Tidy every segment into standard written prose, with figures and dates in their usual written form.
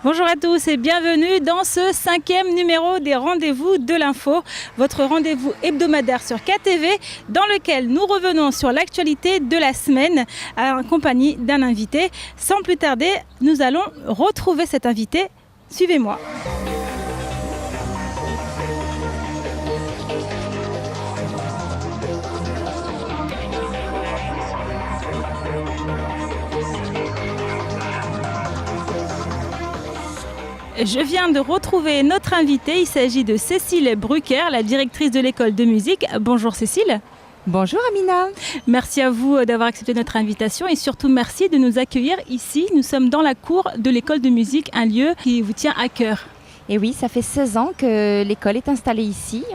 Bonjour à tous et bienvenue dans ce 5e numéro des Rendez-vous de l'info, votre rendez-vous hebdomadaire sur KTV dans lequel nous revenons sur l'actualité de la semaine en compagnie d'un invité. Sans plus tarder, nous allons retrouver cet invité. Suivez-moi. Je viens de retrouver notre invitée, il s'agit de Cécile Brucker, la directrice de l'école de musique. Bonjour Cécile. Bonjour Amina. Merci à vous d'avoir accepté notre invitation et surtout merci de nous accueillir ici. Nous sommes dans la cour de l'école de musique, un lieu qui vous tient à cœur. Et oui, ça fait 16 ans que l'école est installée ici.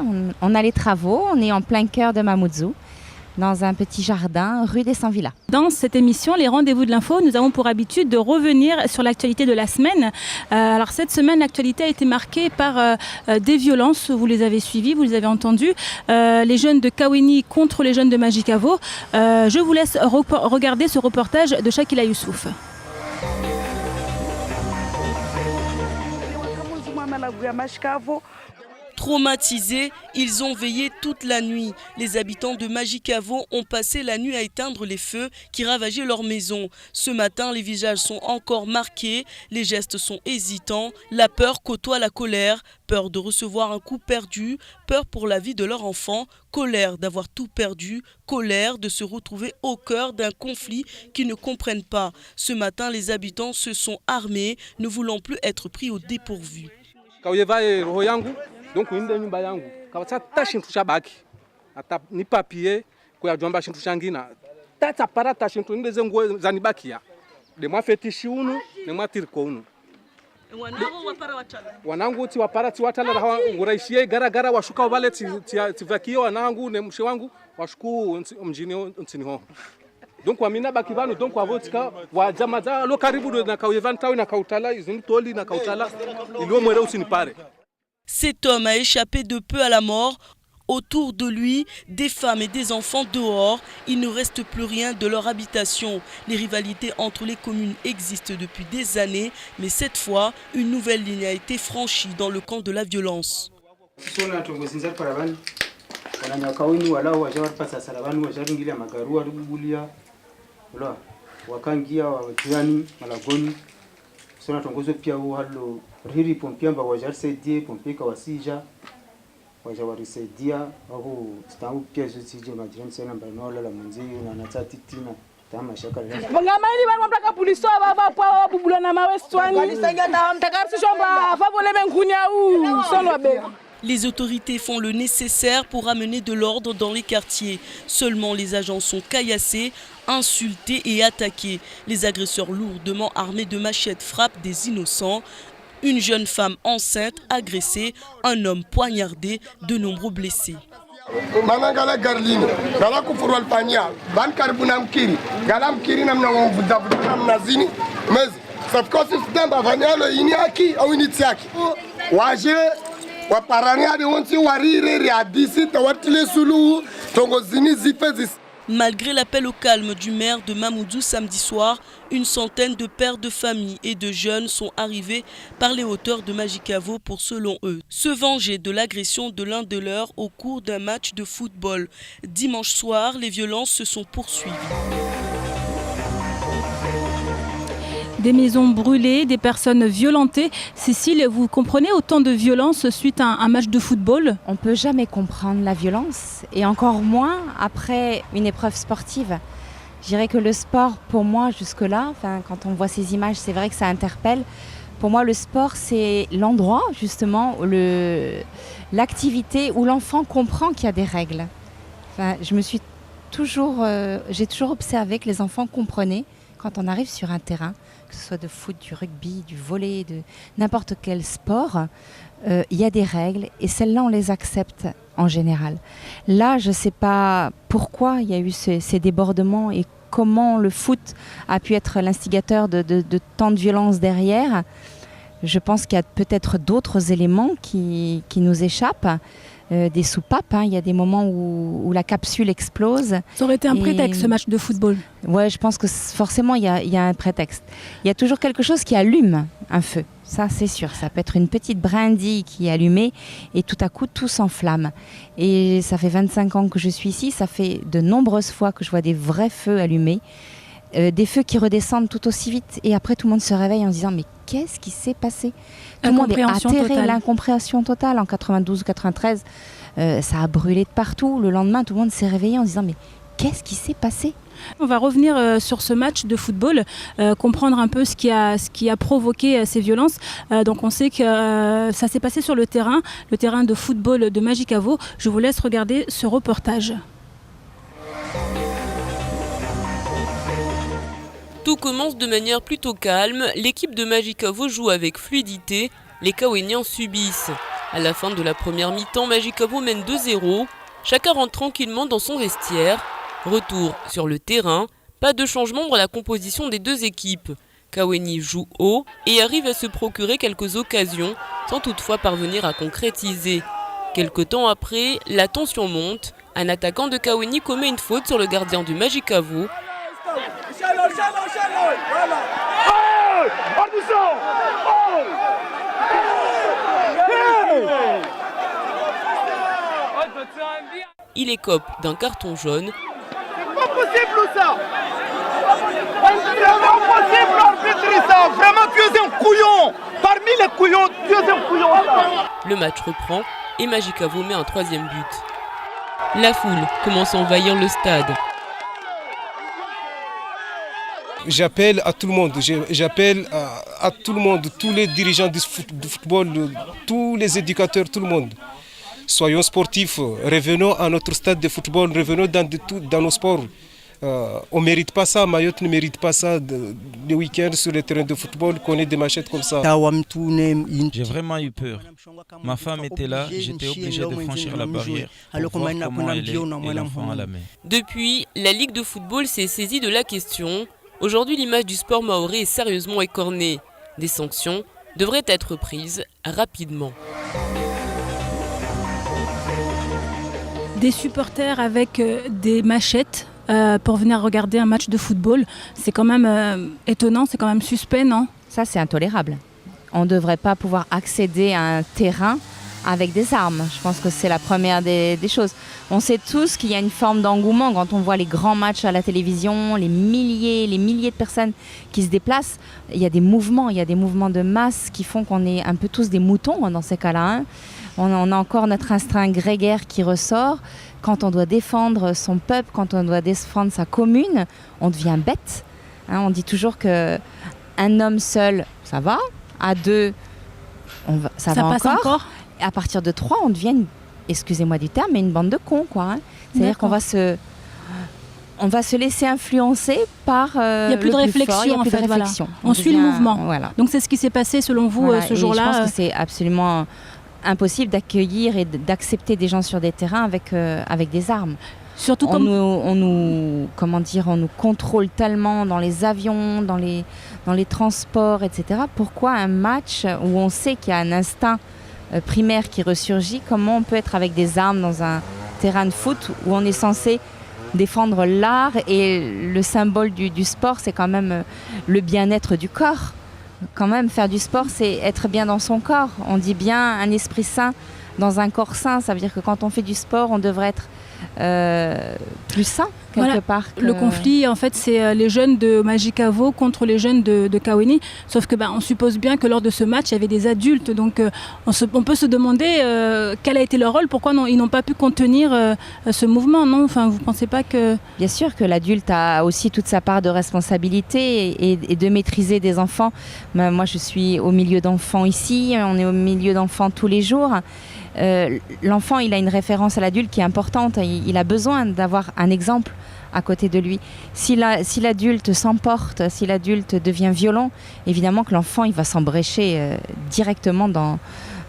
On a les travaux, on est en plein cœur de Mamoudzou, dans un petit jardin rue des 100 Villas. Dans cette émission, les Rendez-vous de l'info, nous avons pour habitude de revenir sur l'actualité de la semaine. Alors cette semaine, l'actualité a été marquée par des violences. Vous les avez suivies, vous les avez entendues. Les jeunes de Kaweni contre les jeunes de Majicavo. Je vous laisse regarder ce reportage de Shakila Youssouf. Traumatisés, ils ont veillé toute la nuit. Les habitants de Majicavo ont passé la nuit à éteindre les feux qui ravageaient leur maison. Ce matin, les visages sont encore marqués, les gestes sont hésitants, la peur côtoie la colère, peur de recevoir un coup perdu, peur pour la vie de leur enfant, colère d'avoir tout perdu, colère de se retrouver au cœur d'un conflit qu'ils ne comprennent pas. Ce matin, les habitants se sont armés, ne voulant plus être pris au dépourvu. Donc kuinda nyumba yangu kawatata shintu cha baki ata ni papier kwa jomba shintu changina tata parata shintu ndeze nguo zanibakia de mwa fetishi unu ne mwa tirko unu wanangu ti waparati watala hawa nguraishie gara washuka wale tivakio wanangu ne mshe wangu washuku mjini ntini ho donc wamina baki banu donc wavotika wa jamaza lo karibu na kauyevanta na kautala izintoli na kautala ilio mwere usinipare. Cet homme a échappé de peu à la mort. Autour de lui, des femmes et des enfants dehors. Il ne reste plus rien de leur habitation. Les rivalités entre les communes existent depuis des années, mais cette fois, une nouvelle ligne a été franchie dans le camp de la violence. Riri pompiamba wajarisaidia pompika wasija wajawarisaidia au stangu pia zisije majirani sana mbanola la mwenzi na natati tina tama shaka la ngamaili bana mtaka polisi baba kwa bubula na mawestwani mtaka sishomba favole benkunya u solo be. Les autorités font le nécessaire pour amener de l'ordre dans les quartiers. Seulement les agents sont caillassés, insultés et attaqués. Les agresseurs lourdement armés de machettes frappent des innocents. Une jeune femme enceinte agressée, un homme poignardé, de nombreux blessés. Manangala Garlino, Gala Kufurwal Pania, Ban Karbunam Kiri, Galam Kiri Namnam Nazini, mais cette consistance Bavanialo Iniaki ou Initiaki. Waje, Waparania de Wonti Warire, Adisi, Tawatile Sulu, Tongozini Zipezis. Malgré l'appel au calme du maire de Mamoudzou samedi soir, une centaine de pères de famille et de jeunes sont arrivés par les hauteurs de Majicavo pour, selon eux, se venger de l'agression de l'un de leurs au cours d'un match de football. Dimanche soir, les violences se sont poursuivies. Des maisons brûlées, des personnes violentées. Cécile, vous comprenez autant de violence suite à un match de football? On ne peut jamais comprendre la violence, et encore moins après une épreuve sportive. Je dirais que le sport, pour moi, jusque-là, quand on voit ces images, c'est vrai que ça interpelle. Pour moi, le sport, c'est l'endroit, justement, l'activité où l'enfant comprend qu'il y a des règles. J'ai toujours observé que les enfants comprenaient quand on arrive sur un terrain, que ce soit de foot, du rugby, du volley, de n'importe quel sport, il y a des règles et celles-là, on les accepte en général. Là, je ne sais pas pourquoi il y a eu ces débordements et comment le foot a pu être l'instigateur de tant de violence derrière. Je pense qu'il y a peut-être d'autres éléments qui nous échappent. Des soupapes, il y a des moments où la capsule explose. Ça aurait été un prétexte, ce match de football. Ouais, je pense que forcément il y a un prétexte. Il y a toujours quelque chose qui allume un feu. Ça, c'est sûr. Ça peut être une petite brindille qui est allumée et tout à coup, tout s'enflamme. Et ça fait 25 ans que je suis ici. Ça fait de nombreuses fois que je vois des vrais feux allumés. Des feux qui redescendent tout aussi vite. Et après, tout le monde se réveille en se disant « Mais qu'est-ce qui s'est passé ?» Tout le monde est atterré, l'incompréhension totale. En 92 ou 93, ça a brûlé de partout. Le lendemain, tout le monde s'est réveillé en se disant « Mais qu'est-ce qui s'est passé ?» On va revenir sur ce match de football, comprendre un peu ce qui a provoqué ces violences. Donc on sait que ça s'est passé sur le terrain de football de Majicavo. Je vous laisse regarder ce reportage. Tout commence de manière plutôt calme. L'équipe de Majicavo joue avec fluidité. Les Kawéniens subissent. À la fin de la première mi-temps, Majicavo mène 2-0. Chacun rentre tranquillement dans son vestiaire. Retour sur le terrain. Pas de changement dans la composition des deux équipes. Kaweni joue haut et arrive à se procurer quelques occasions, sans toutefois parvenir à concrétiser. Quelque temps après, la tension monte. Un attaquant de Kaweni commet une faute sur le gardien du Majicavo. Il écope d'un carton jaune. C'est pas possible ça. C'est pas possible d'arbitrer ça. Vraiment, tu es un couillon. Parmi les couillons, tu es un couillon. Le match reprend et Majicavo met un troisième but. La foule commence à envahir le stade. J'appelle à tout le monde, à tout le monde, tous les dirigeants du football, tous les éducateurs, tout le monde. Soyons sportifs, revenons à notre stade de football, revenons dans nos sports. On ne mérite pas ça, Mayotte ne mérite pas ça, le week-end sur le terrain de football, qu'on ait des machettes comme ça. J'ai vraiment eu peur. Ma femme était là, j'étais obligé de franchir la barrière pour voir comment elle est et l'enfant à la main. Depuis, la Ligue de football s'est saisie de la question. Aujourd'hui, l'image du sport mahorais est sérieusement écornée. Des sanctions devraient être prises rapidement. Des supporters avec des machettes pour venir regarder un match de football, c'est quand même étonnant, c'est quand même suspect, non ? Ça, c'est intolérable. On ne devrait pas pouvoir accéder à un terrain avec des armes. Je pense que c'est la première des choses. On sait tous qu'il y a une forme d'engouement quand on voit les grands matchs à la télévision, les milliers de personnes qui se déplacent. Il y a des mouvements de masse qui font qu'on est un peu tous des moutons dans ces cas-là. Hein. On a encore notre instinct grégaire qui ressort. Quand on doit défendre son peuple, quand on doit défendre sa commune, on devient bête. Hein, on dit toujours qu'un homme seul, ça va. À deux, ça va encore. À partir de 3, on devient, excusez-moi du terme, mais une bande de cons, quoi. Hein. C'est-à-dire qu'on va se laisser influencer par il n'y a plus de réflexion, en fait. Voilà. On suit le mouvement. Voilà. Donc c'est ce qui s'est passé selon vous ce jour-là. Je pense que c'est absolument impossible d'accueillir et d'accepter des gens sur des terrains avec des armes. Surtout on nous contrôle tellement dans les avions, dans les transports, etc. Pourquoi un match où on sait qu'il y a un instinct primaire qui ressurgit, comment on peut être avec des armes dans un terrain de foot où on est censé défendre l'art et le symbole du sport, c'est quand même le bien-être du corps. Quand même, faire du sport, c'est être bien dans son corps. On dit bien un esprit sain dans un corps sain. Ça veut dire que quand on fait du sport, on devrait être plus sain quelque part. Le conflit, en fait, c'est les jeunes de Majicavo contre les jeunes de Kaweni. Sauf que on suppose bien que lors de ce match, il y avait des adultes. Donc on peut se demander quel a été leur rôle, pourquoi ils n'ont pas pu contenir ce mouvement, non ? Enfin, vous ne pensez pas que... Bien sûr que l'adulte a aussi toute sa part de responsabilité et de maîtriser des enfants. Moi, je suis au milieu d'enfants ici, on est au milieu d'enfants tous les jours. L'enfant, il a une référence à l'adulte qui est importante. Il a besoin d'avoir un exemple à côté de lui. Si l'adulte s'emporte, si l'adulte devient violent, évidemment que l'enfant, il va s'embrécher directement dans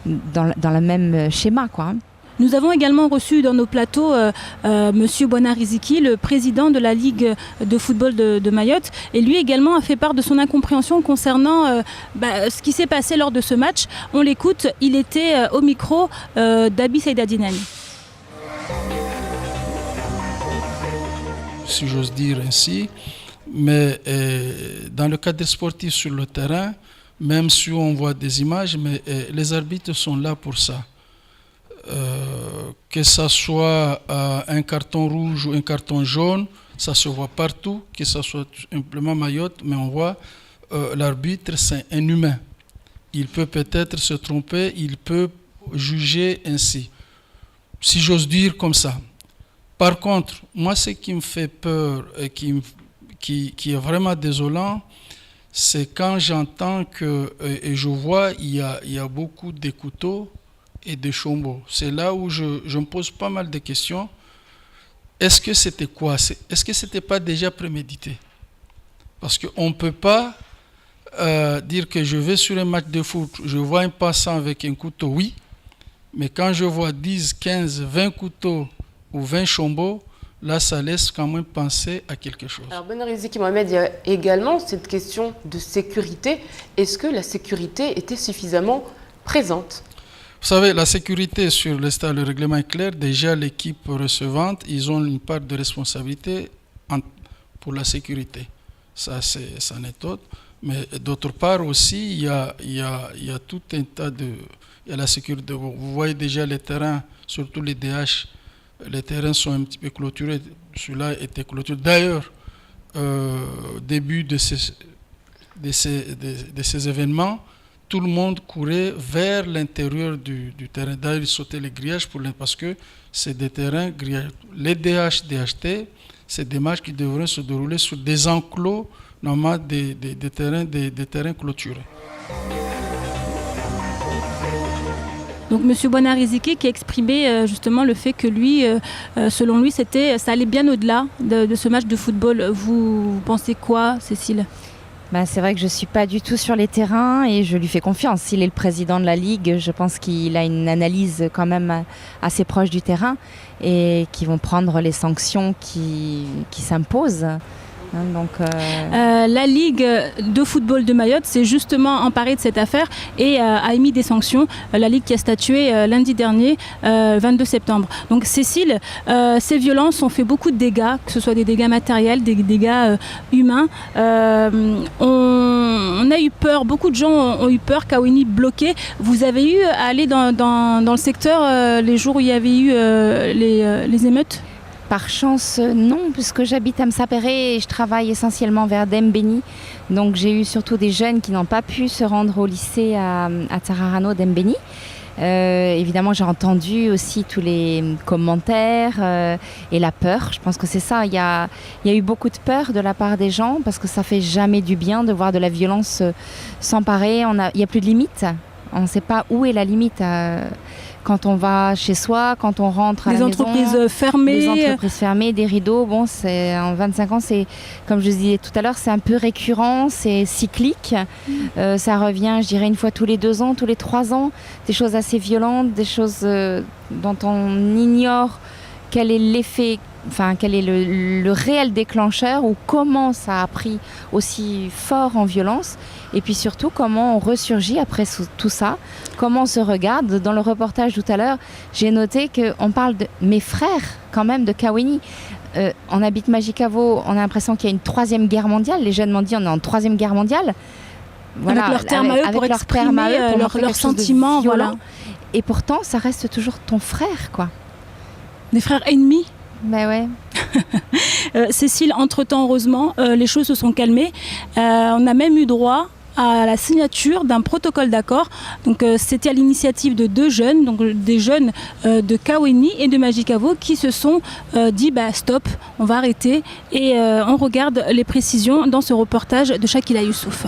le même schéma, quoi. Nous avons également reçu dans nos plateaux Monsieur Bonariziki, le président de la Ligue de football de Mayotte. Et lui également a fait part de son incompréhension concernant ce qui s'est passé lors de ce match. On l'écoute, il était au micro d'Abi Saïdadinani. Si j'ose dire ainsi, mais dans le cadre sportif sur le terrain, même si on voit des images, mais les arbitres sont là pour ça. Que ça soit un carton rouge ou un carton jaune, ça se voit partout, que ça soit simplement Mayotte, mais on voit l'arbitre, c'est un humain. Il peut peut-être se tromper, il peut juger ainsi, si j'ose dire comme ça. Par contre, moi, ce qui me fait peur et qui est vraiment désolant, c'est quand j'entends et je vois il y a beaucoup de couteaux et de chombo. C'est là où je me pose pas mal de questions. Est-ce que c'était quoi? Est-ce que c'était pas déjà prémédité? Parce qu'on ne peut pas dire que je vais sur un match de foot, je vois un passant avec un couteau, oui, mais quand je vois 10, 15, 20 couteaux ou 20 chombo, là, ça laisse quand même penser à quelque chose. Alors, Bonariziki Mohamed, il y a également cette question de sécurité. Est-ce que la sécurité était suffisamment présente? Vous savez, la sécurité sur le stade, le règlement est clair. Déjà, l'équipe recevante, ils ont une part de responsabilité pour la sécurité. Ça en est autre. Mais d'autre part aussi, il y a tout un tas de... Il y a la sécurité. Vous voyez déjà les terrains, surtout les DH, les terrains sont un petit peu clôturés. Celui-là était clôturé. D'ailleurs, début de ces événements, tout le monde courait vers l'intérieur du terrain. D'ailleurs, ils sautaient les grillages parce que c'est des terrains grillagés. Les DH, DHT, c'est des matchs qui devraient se dérouler sur des enclos, normalement des terrains clôturés. Donc M. Bonariziki qui a exprimé justement le fait que lui, selon lui, ça allait bien au-delà de ce match de football. Vous pensez quoi, Cécile ? C'est vrai que je ne suis pas du tout sur les terrains et je lui fais confiance. Il est le président de la Ligue, je pense qu'il a une analyse quand même assez proche du terrain et qui vont prendre les sanctions qui s'imposent. La Ligue de football de Mayotte s'est justement emparée de cette affaire et a émis des sanctions. La Ligue qui a statué lundi dernier, 22 septembre. Donc Cécile, ces violences ont fait beaucoup de dégâts, que ce soit des dégâts matériels, des dégâts humains. On a eu peur, beaucoup de gens ont eu peur, Kawéni bloqué. Vous avez eu à aller dans le secteur les jours où il y avait eu les émeutes ? Par chance, non, puisque j'habite à Msapéré et je travaille essentiellement vers Dembéni. Donc j'ai eu surtout des jeunes qui n'ont pas pu se rendre au lycée à Tsararano Dembéni. Évidemment, j'ai entendu aussi tous les commentaires et la peur. Je pense que c'est ça. Il y a eu beaucoup de peur de la part des gens parce que ça fait jamais du bien de voir de la violence s'emparer. Il n'y a plus de limite. On ne sait pas où est la limite. Quand on va chez soi, quand on rentre à la maison. Des entreprises fermées, des rideaux. Bon, en 25 ans, c'est, comme je disais tout à l'heure, c'est un peu récurrent, c'est cyclique. Ça revient, je dirais, une fois tous les 2 ans, tous les 3 ans. Des choses assez violentes, des choses dont on ignore quel est l'effet, quel est le réel déclencheur ou comment ça a pris aussi fort en violence. Et puis surtout, comment on ressurgit après tout ça, comment on se regarde. Dans le reportage tout à l'heure, j'ai noté qu'on parle de mes frères, quand même, de Kawéni. On habite Majicavo, on a l'impression qu'il y a une 3e guerre mondiale. Les jeunes m'ont dit on est en 3e guerre mondiale. Voilà, avec leurs termes à eux pour exprimer leurs sentiments. Voilà. Et pourtant, ça reste toujours ton frère, quoi. Des frères ennemis. Ben ouais. Cécile, entre-temps, heureusement, les choses se sont calmées. On a même eu droit à la signature d'un protocole d'accord. Donc c'était à l'initiative de 2 jeunes, donc des jeunes de Kawéni et de Majicavo qui se sont dit stop, on va arrêter et on regarde les précisions dans ce reportage de Shakila Youssouf.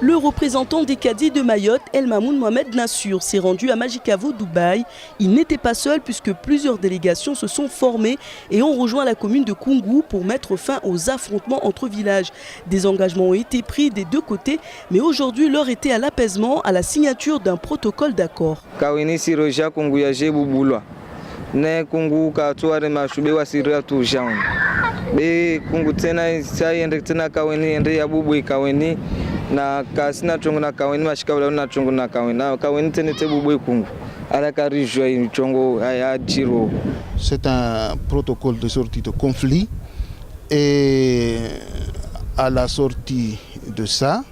Le représentant des cadets de Mayotte, El Mamoun Mohamed Nassour, s'est rendu à Majicavo, Dubaï. Il n'était pas seul puisque plusieurs délégations se sont formées et ont rejoint la commune de Koungou pour mettre fin aux affrontements entre villages. Des engagements ont été pris des 2 côtés, mais aujourd'hui l'heure était à l'apaisement, à la signature d'un protocole d'accord. Ne kungu ka tuare mashube wasiria tu jaun be kungu tena sai ende tena Kawéni ende yabubu Kawéni na kasina chongo na Kawéni mashikabala na chongo na Kawéni tena tebubu kungu alaka rijwa chongo aya jiro. C'est un protocole de sortie de conflit et à la sortie de ça,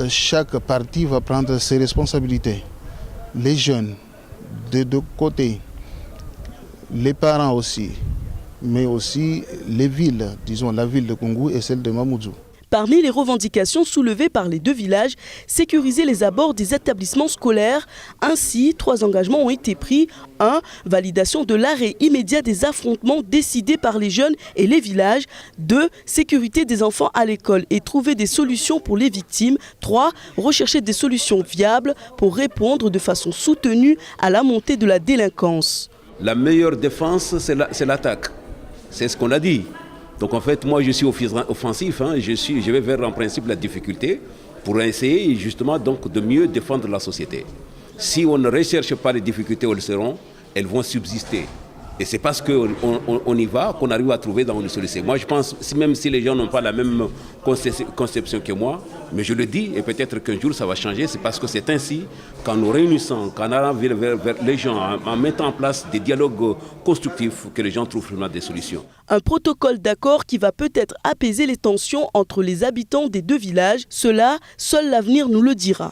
chaque parti va prendre ses responsabilités. Les jeunes, de deux côtés, les parents aussi, mais aussi les villes, disons la ville de Koungou et celle de Mamoudzou. Parmi les revendications soulevées par les deux villages, sécuriser les abords des établissements scolaires. Ainsi, 3 engagements ont été pris. 1. Validation de l'arrêt immédiat des affrontements décidés par les jeunes et les villages. 2. Sécurité des enfants à l'école et trouver des solutions pour les victimes. 3. Rechercher des solutions viables pour répondre de façon soutenue à la montée de la délinquance. La meilleure défense, c'est l'attaque. C'est ce qu'on a dit. Donc en fait, moi je suis offensif, je vais vers en principe la difficulté pour essayer justement donc de mieux défendre la société. Si on ne recherche pas les difficultés où elles seront, elles vont subsister. Et c'est parce qu'on y va qu'on arrive à trouver dans une solution. Moi je pense, même si les gens n'ont pas la même conception que moi, mais je le dis, et peut-être qu'un jour ça va changer, c'est parce que c'est ainsi qu'en nous réunissant, qu'en allant vers les gens, en mettant en place des dialogues constructifs, que les gens trouvent vraiment des solutions. Un protocole d'accord qui va peut-être apaiser les tensions entre les habitants des deux villages. Cela, seul l'avenir nous le dira.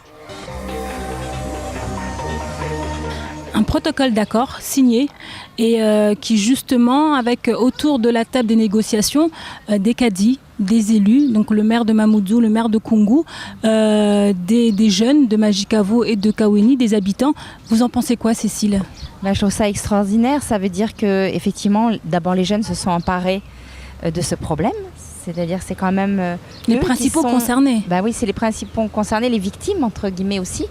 Un protocole d'accord signé et qui justement, avec autour de la table des négociations, des cadis, des élus, donc le maire de Mamoudzou, le maire de Koungou, des jeunes de Majikavo et de Kaweni, des habitants. Vous en pensez quoi, Cécile ? Je trouve ça extraordinaire. Ça veut dire que effectivement, d'abord les jeunes se sont emparés de ce problème. C'est-à-dire c'est quand même les principaux concernés. Bah oui, c'est les principaux concernés, les victimes entre guillemets aussi,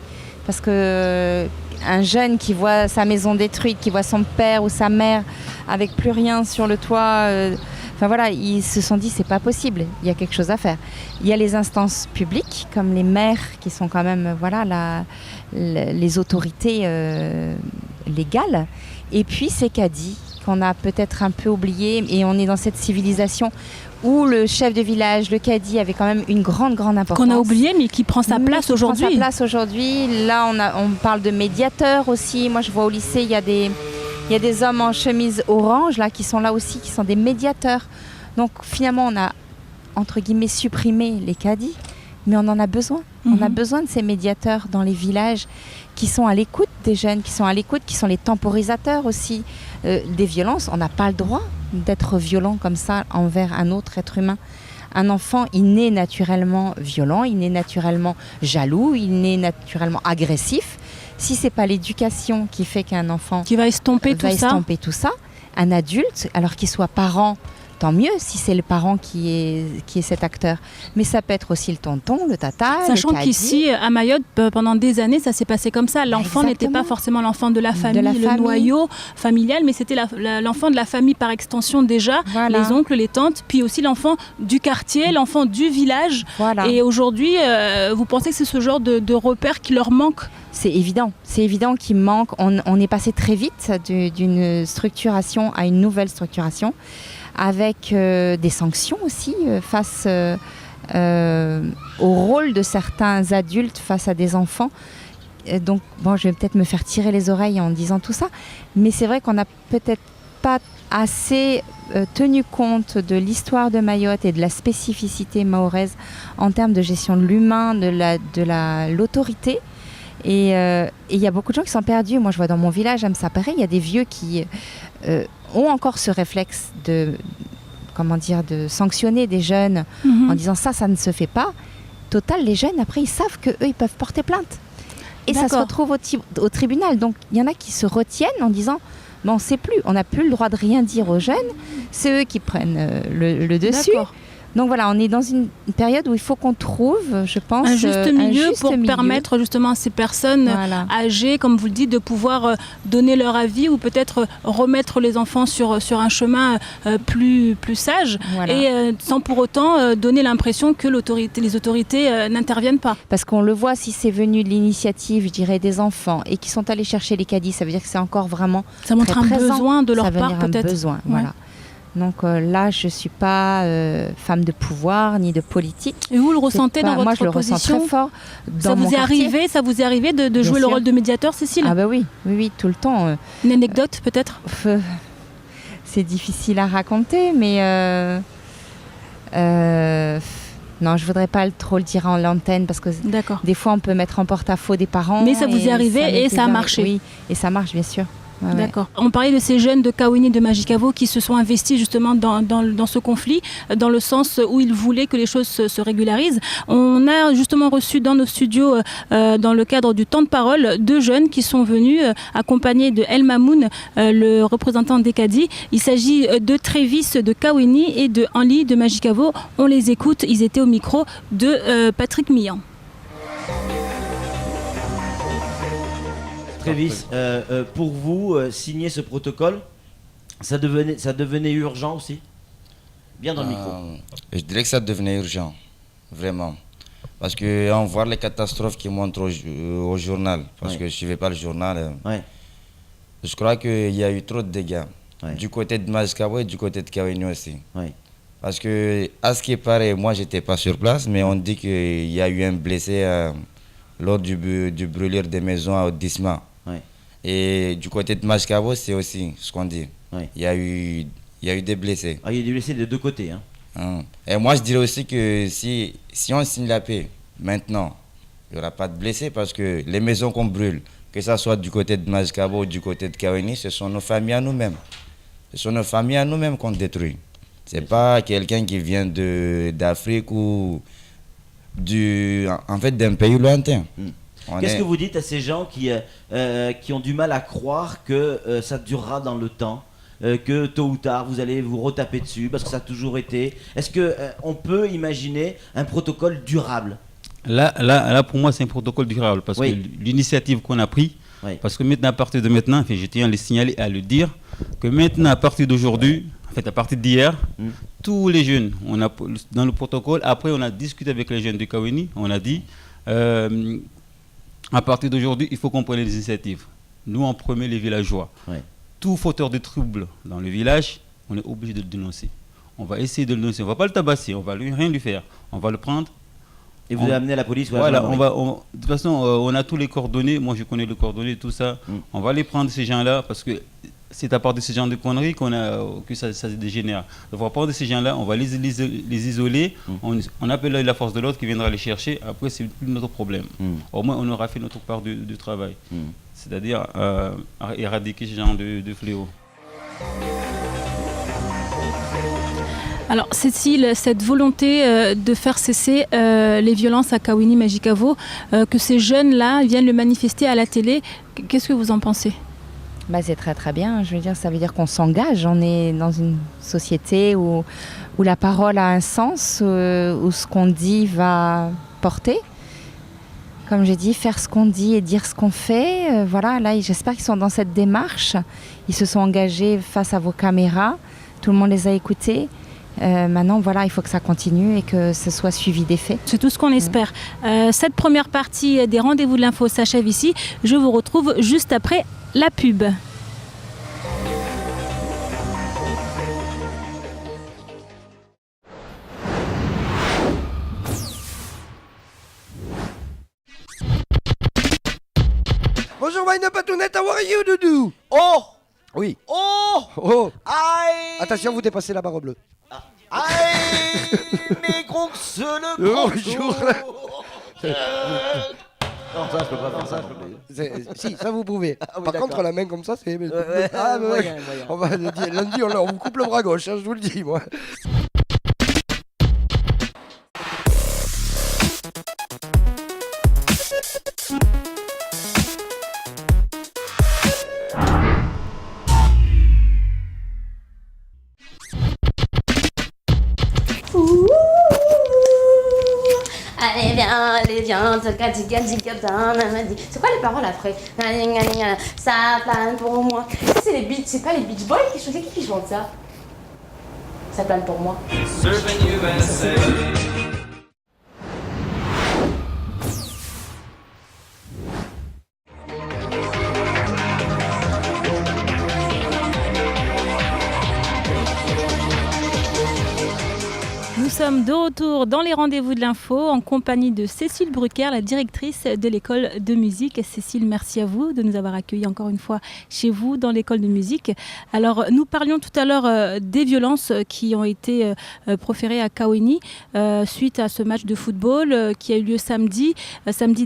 parce que un jeune qui voit sa maison détruite, qui voit son père ou sa mère avec plus rien sur le toit, enfin voilà, ils se sont dit c'est pas possible, il y a quelque chose à faire. Il y a les instances publiques comme les maires qui sont quand même voilà les autorités légales, et puis ces cadis qu'on a peut-être un peu oubliés, et on est dans cette civilisation où le chef de village, le cadi, avait quand même une grande importance. Qu'on a oublié, mais qui prend sa place aujourd'hui. Là, on parle de médiateurs aussi. Moi, je vois au lycée, il y a des hommes en chemise orange là, qui sont là aussi, qui sont des médiateurs. Donc, finalement, on a, entre guillemets, supprimé les cadis, mais on en a besoin. On a besoin de ces médiateurs dans les villages qui sont à l'écoute des jeunes, qui sont les temporisateurs aussi des violences. On n'a pas le droit d'être violent comme ça envers un autre être humain. Un enfant, il naît naturellement violent, il naît naturellement jaloux, il naît naturellement agressif. Si c'est pas l'éducation qui fait qu'un enfant qui va estomper tout ça, un adulte, alors qu'il soit parent, tant mieux si c'est le parent qui est cet acteur. Mais ça peut être aussi le tonton, le tata, sachant qu'ici, à Mayotte, pendant des années, ça s'est passé comme ça. L'enfant n'était pas forcément l'enfant de la famille, le noyau familial, mais c'était l'enfant de la famille par extension déjà, les oncles, les tantes, puis aussi l'enfant du quartier, l'enfant du village. Voilà. Et aujourd'hui, vous pensez que c'est ce genre de repère qui leur manque ? C'est évident qu'il manque. On est passé très vite d'une structuration à une nouvelle structuration, avec des sanctions aussi face au rôle de certains adultes face à des enfants. Donc, bon, je vais peut-être me faire tirer les oreilles en disant tout ça, mais c'est vrai qu'on n'a peut-être pas assez tenu compte de l'histoire de Mayotte et de la spécificité mahoraise en termes de gestion de l'humain, de l'autorité. Et il y a beaucoup de gens qui sont perdus. Moi, je vois dans mon village, à Msapere, il y a des vieux qui ont encore ce réflexe de sanctionner des jeunes en disant ça ne se fait pas. Total, les jeunes, après, ils savent qu'eux, ils peuvent porter plainte. Et ça se retrouve au tribunal. Donc, il y en a qui se retiennent en disant on ne sait plus, on n'a plus le droit de rien dire aux jeunes. C'est eux qui prennent le dessus. Donc voilà, on est dans une période où il faut qu'on trouve, je pense, un juste milieu pour permettre justement à ces personnes âgées, comme vous le dites, de pouvoir donner leur avis ou peut-être remettre les enfants sur un chemin plus sage et sans pour autant donner l'impression que les autorités n'interviennent pas. Parce qu'on le voit, si c'est venu de l'initiative, je dirais, des enfants et qui sont allés chercher les caddies, ça veut dire que c'est encore vraiment ça montre très un présent. Besoin de leur part peut-être. Un besoin, voilà. Donc là, je ne suis pas femme de pouvoir ni de politique. Et vous le ressentez dans votre moi, je le position ressens très fort. Ça vous est arrivé de jouer le rôle de médiateur, Cécile ? Ah bah oui, tout le temps. Une anecdote peut-être ? C'est difficile à raconter, mais Non, je ne voudrais pas trop le dire en l'antenne parce que des fois, on peut mettre en porte-à-faux des parents. Mais ça vous y est arrivé et ça a marché. Oui, et ça marche, bien sûr. Ouais, d'accord. On parlait de ces jeunes de Kaweni et de Majicavo qui se sont investis justement dans ce conflit, dans le sens où ils voulaient que les choses se régularisent. On a justement reçu dans nos studios, dans le cadre du temps de parole, 2 jeunes qui sont venus accompagnés de El Mamoun, le représentant d'Ekadi. Il s'agit de Trévis de Kaweni et de Henli de Majicavo. On les écoute, ils étaient au micro de Patrick Millan. Trévis, pour vous, signer ce protocole, ça devenait urgent aussi? Bien dans le micro. Je dirais que ça devenait urgent, vraiment. Parce qu'on voit les catastrophes qui montrent au journal, parce que je ne suivais pas le journal. Je crois qu'il y a eu trop de dégâts, du côté de Majicavo et du côté de Kaweni aussi. Parce que, à ce qui paraît, moi je n'étais pas sur place, mais on dit qu'il y a eu un blessé lors du brûlure des maisons à Disma. Et du côté de Majicavo, c'est aussi ce qu'on dit. Il y a eu des blessés. Il y a des blessés des 2 côtés. Et moi, je dirais aussi que si on signe la paix maintenant, il n'y aura pas de blessés parce que les maisons qu'on brûle, que ce soit du côté de Majicavo ou du côté de Kaweni, ce sont nos familles à nous-mêmes. Ce sont nos familles à nous-mêmes qu'on détruit. Ce n'est pas quelqu'un qui vient d'Afrique ou d'un pays lointain. Qu'est-ce que vous dites à ces gens qui ont du mal à croire que ça durera dans le temps, que tôt ou tard vous allez vous retaper dessus parce que ça a toujours été? Est-ce qu'on peut imaginer un protocole durable? Là, pour moi, c'est un protocole durable parce que l'initiative qu'on a prise, parce que maintenant, à partir de maintenant, je tiens à le signaler et à le dire, que maintenant, à partir d'aujourd'hui, en fait, à partir d'hier, tous les jeunes, dans le protocole, après, on a discuté avec les jeunes de Kaweni, on a dit. À partir d'aujourd'hui, il faut qu'on prenne les initiatives. Nous, en premier, les villageois. Tout fauteur de troubles dans le village, on est obligé de le dénoncer. On va essayer de le dénoncer. On ne va pas le tabasser, on ne va rien lui faire. On va le prendre. Et vous l'amenez à la police? Voilà, de toute façon, on a tous les coordonnées. Moi, je connais les coordonnées, tout ça. On va les prendre, ces gens-là, parce que c'est à part de ce genre de conneries que ça se dégénère. On va prendre ces gens-là, on va les isoler, on appelle la force de l'ordre qui viendra les chercher, après c'est plus notre problème. Au moins on aura fait notre part du travail, c'est-à-dire éradiquer ce genre de fléau. Alors Cécile, cette volonté de faire cesser les violences à Kaweni, Majicavo, que ces jeunes-là viennent le manifester à la télé, qu'est-ce que vous en pensez? C'est très très bien, je veux dire, ça veut dire qu'on s'engage, on est dans une société où la parole a un sens, où ce qu'on dit va porter. Comme j'ai dit, faire ce qu'on dit et dire ce qu'on fait, voilà, là j'espère qu'ils sont dans cette démarche, ils se sont engagés face à vos caméras, tout le monde les a écoutés. Maintenant, voilà, il faut que ça continue et que ce soit suivi des faits. C'est tout ce qu'on espère. Cette première partie des rendez-vous de l'info s'achève ici. Je vous retrouve juste après la pub. Bonjour, Wine Patounette, how are you, Doudou? Oh! Oui. Oh! Oh! Aïe! Attention, vous dépassez la barre bleue. Aïe! Mais gros, le gros! Bonjour! Non, ça, je peux pas faire ça. Si, ça vous pouvez. Par contre, la main comme ça, c'est... moyen. On va lundi, on vous coupe le bras gauche, hein, je vous le dis, moi. Allez viens, c'est quoi les paroles après? Ça plane pour moi. Ça c'est les beats, c'est pas les Beach Boys qui chantent, qui chante ça? Ça plane pour moi. Nous sommes de retour dans les rendez-vous de l'info en compagnie de Cécile Brucker, la directrice de l'école de musique. Cécile, merci à vous de nous avoir accueillis encore une fois chez vous dans l'école de musique. Alors, nous parlions tout à l'heure des violences qui ont été proférées à Kaweni suite à ce match de football qui a eu lieu samedi